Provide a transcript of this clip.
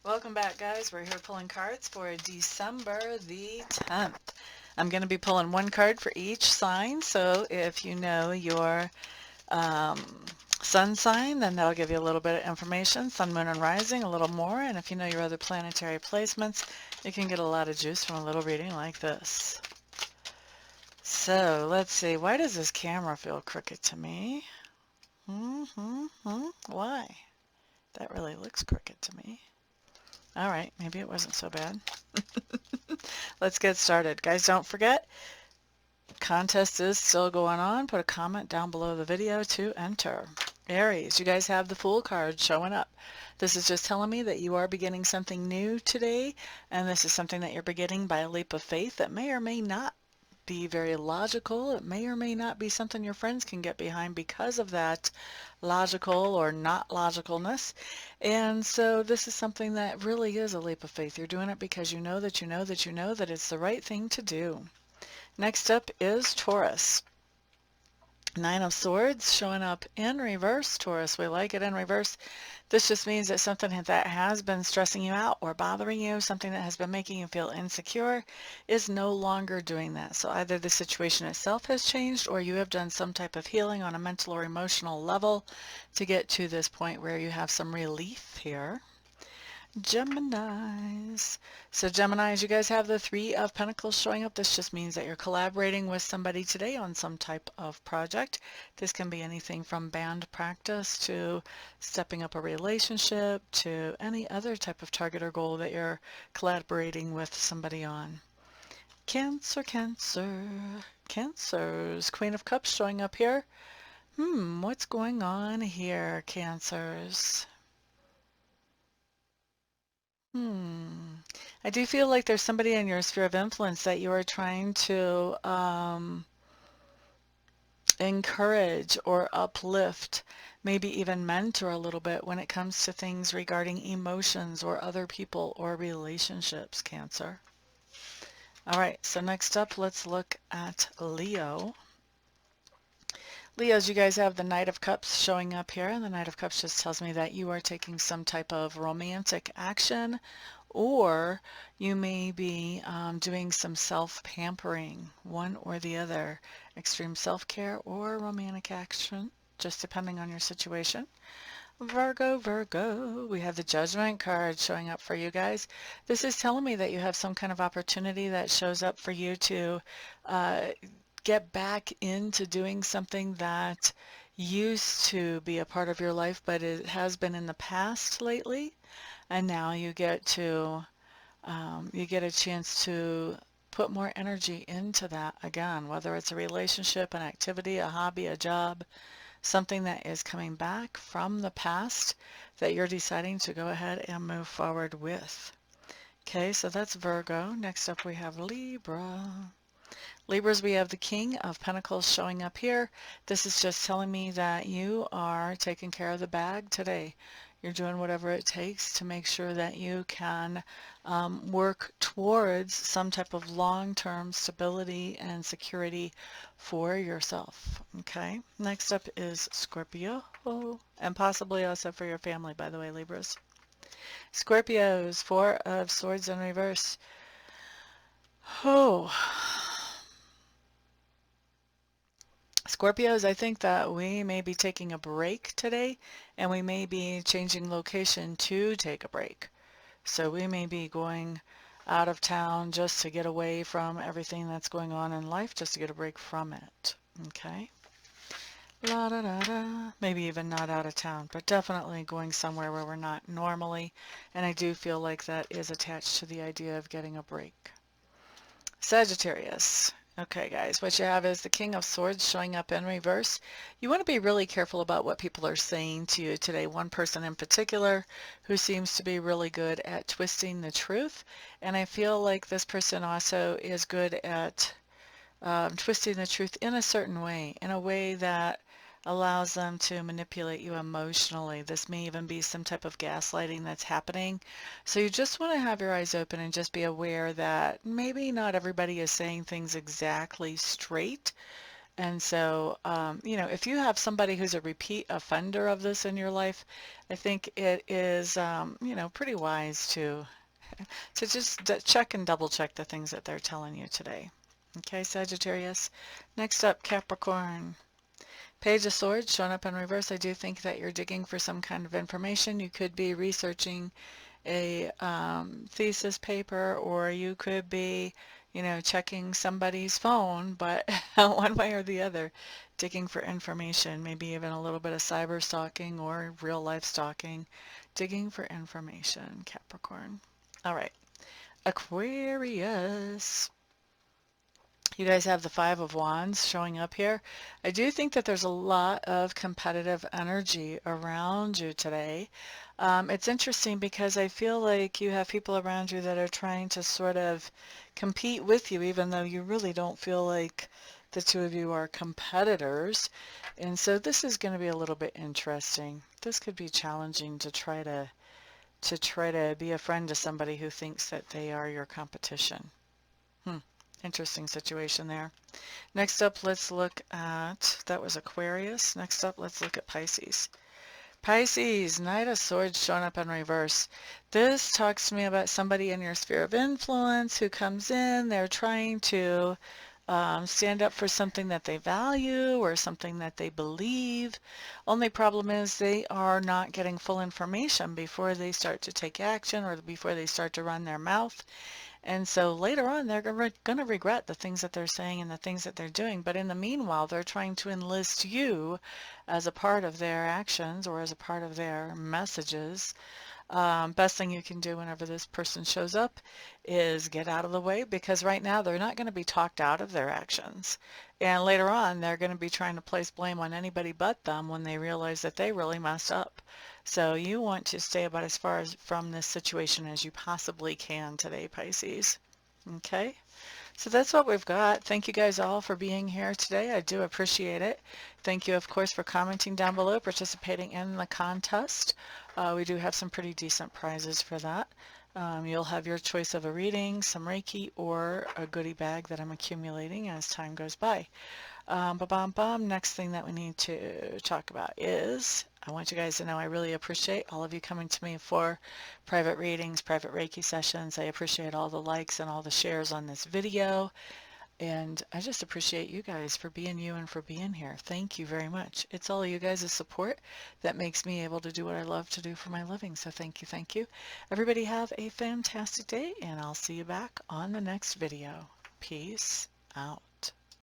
Welcome back, guys. We're here pulling cards for December the 10th. I'm going to be pulling one card for each sign, so if you know your um, sun sign, then that'll give you a little bit of information. Sun, moon, and rising, a little more. And if you know your other planetary placements, you can get a lot of juice from a little reading like this. So let's see. Why does this camera feel crooked to me? Why? That really looks crooked to me. All right, maybe it wasn't so bad. Let's get started. Guys, don't forget, contest is still going on. Put a comment down below the video to enter. Aries, you guys have the Fool card showing up. This is just telling me that you are beginning something new today, and this is something that you're beginning by a leap of faith that may or may not be very logical. It may or may not be something your friends can get behind because of that logical or not logicalness. And so this is something that really is a leap of faith. You're doing it because you know that you know that you know that it's the right thing to do. Next up is Taurus. Nine of Swords showing up in reverse, Taurus. We like it in reverse. This just means that something that has been stressing you out or bothering you, something that has been making you feel insecure, is no longer doing that. So either the situation itself has changed or you have done some type of healing on a mental or emotional level to get to this point where you have some relief here. Geminis. So Geminis, you guys have the Three of Pentacles showing up. This just means that you're collaborating with somebody today on some type of project. This can be anything from band practice to stepping up a relationship to any other type of target or goal that you're collaborating with somebody on. Cancer, Cancer. Cancers. Queen of Cups showing up here. What's going on here, Cancers? I do feel like there's somebody in your sphere of influence that you are trying to encourage or uplift, maybe even mentor a little bit when it comes to things regarding emotions or other people or relationships, Cancer. All right, so next up, let's look at Leo. Leos, you guys have the Knight of Cups showing up here, and the Knight of Cups just tells me that you are taking some type of romantic action, or you may be doing some self-pampering, one or the other, extreme self-care or romantic action, just depending on your situation. Virgo, Virgo, we have the Judgment card showing up for you guys. This is telling me that you have some kind of opportunity that shows up for you to uh, get back into doing something that used to be a part of your life, but it has been in the past lately, and now you get a chance to put more energy into that again, whether it's a relationship, an activity, a hobby, a job, something that is coming back from the past that you're deciding to go ahead and move forward with. Okay, so that's Virgo. Next up we have Libra. Libras, we have the King of Pentacles showing up here. This is just telling me that you are taking care of the bag today. You're doing whatever it takes to make sure that you can work towards some type of long-term stability and security for yourself. Okay, next up is Scorpio, and possibly also for your family, by the way, Libras. Scorpios, Four of Swords in reverse. Oh, Scorpios, I think that we may be taking a break today, and we may be changing location to take a break. So we may be going out of town just to get away from everything that's going on in life, just to get a break from it. Okay? La da da da. Maybe even not out of town, but definitely going somewhere where we're not normally. And I do feel like that is attached to the idea of getting a break. Sagittarius. Okay, guys, what you have is the King of Swords showing up in reverse. You want to be really careful about what people are saying to you today. One person in particular who seems to be really good at twisting the truth, and I feel like this person also is good at twisting the truth in a certain way, in a way that allows them to manipulate you emotionally. This may even be some type of gaslighting that's happening. So you just want to have your eyes open and just be aware that maybe not everybody is saying things exactly straight, And so, you know, if you have somebody who's a repeat offender of this in your life, I think it is, you know, pretty wise to just check and double check the things that they're telling you today. Okay, Sagittarius. Next up, Capricorn. Page of Swords showing up in reverse. I do think that you're digging for some kind of information. You could be researching a thesis paper, or you could be, you know, checking somebody's phone, but one way or the other, digging for information, maybe even a little bit of cyber stalking or real life stalking, digging for information, Capricorn. All right, Aquarius. You guys have the Five of Wands showing up here. I do think that there's a lot of competitive energy around you today. It's interesting because I feel like you have people around you that are trying to sort of compete with you, even though you really don't feel like the two of you are competitors. And so this is going to be a little bit interesting. This could be challenging to try to be a friend to somebody who thinks that they are your competition. Interesting situation there. Next up, let's look at, that was Aquarius. Next up, let's look at Pisces. Pisces, Knight of Swords showing up in reverse. This talks to me about somebody in your sphere of influence who comes in, they're trying to stand up for something that they value or something that they believe. Only problem is they are not getting full information before they start to take action or before they start to run their mouth. And so later on, they're going to regret the things that they're saying and the things that they're doing. But in the meanwhile, they're trying to enlist you as a part of their actions or as a part of their messages. Best thing you can do whenever this person shows up is get out of the way, because right now they're not going to be talked out of their actions. And later on, they're going to be trying to place blame on anybody but them when they realize that they really messed up. So you want to stay about as far as from this situation as you possibly can today, Pisces. Okay? So that's what we've got. Thank you guys all for being here today. I do appreciate it. Thank you, of course, for commenting down below, participating in the contest. We do have some pretty decent prizes for that. You'll have your choice of a reading, some Reiki, or a goodie bag that I'm accumulating as time goes by. Next thing that we need to talk about is, I want you guys to know I really appreciate all of you coming to me for private readings, private Reiki sessions. I appreciate all the likes and all the shares on this video. And I just appreciate you guys for being you and for being here. Thank you very much. It's all you guys' support that makes me able to do what I love to do for my living. So thank you, thank you. Everybody have a fantastic day, and I'll see you back on the next video. Peace out.